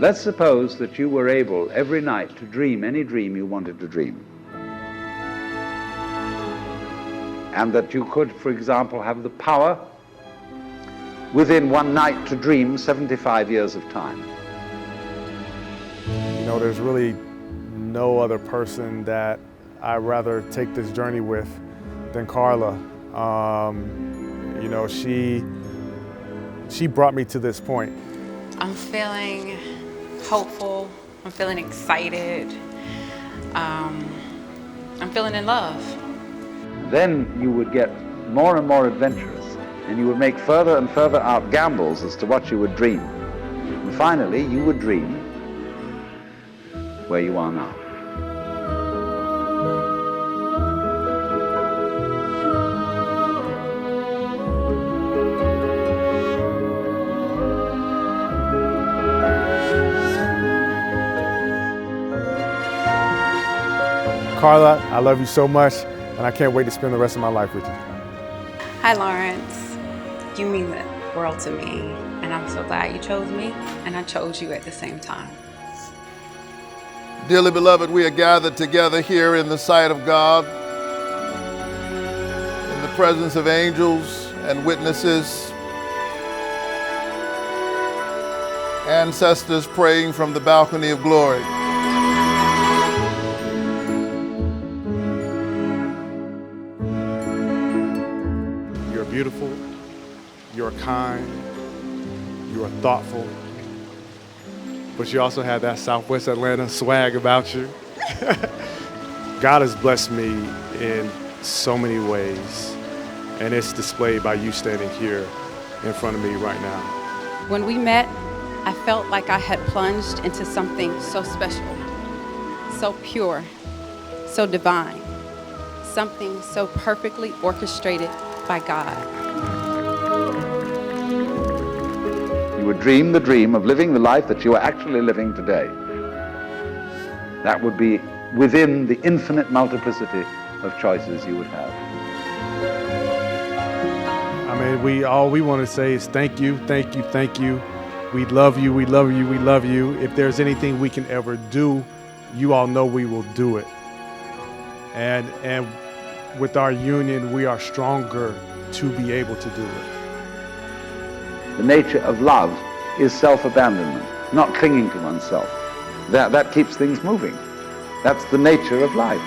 Let's suppose that you were able every night to dream any dream you wanted to dream. And that you could, for example, have the power within one night to dream 75 years of time. You know, there's really no other person that I'd rather take this journey with than Karla. You know, she brought me to this point. I'm feeling hopeful. I'm feeling excited. I'm feeling in love. Then you would get more and more adventurous, and you would make further and further out gambles as to what you would dream. And finally, you would dream where you are now. Karla, I love you so much, and I can't wait to spend the rest of my life with you. Hi, Lawrence. You mean the world to me, and I'm so glad you chose me, and I chose you at the same time. Dearly beloved, we are gathered together here in the sight of God, in the presence of angels and witnesses, ancestors praying from the balcony of glory. You're beautiful, you're kind, you are thoughtful, but you also have that Southwest Atlanta swag about you. God has blessed me in so many ways, and it's displayed by you standing here in front of me right now. When we met, I felt like I had plunged into something so special, so pure, so divine, something so perfectly orchestrated by God. You would dream the dream of living the life that you are actually living today. That would be within the infinite multiplicity of choices you would have. I mean, all we want to say is thank you, thank you, thank you. We love you, we love you, we love you. If there's anything we can ever do, you all know we will do it. And with our union, we are stronger to be able to do it. The nature of love is self-abandonment, not clinging to oneself. That keeps things moving. That's the nature of life.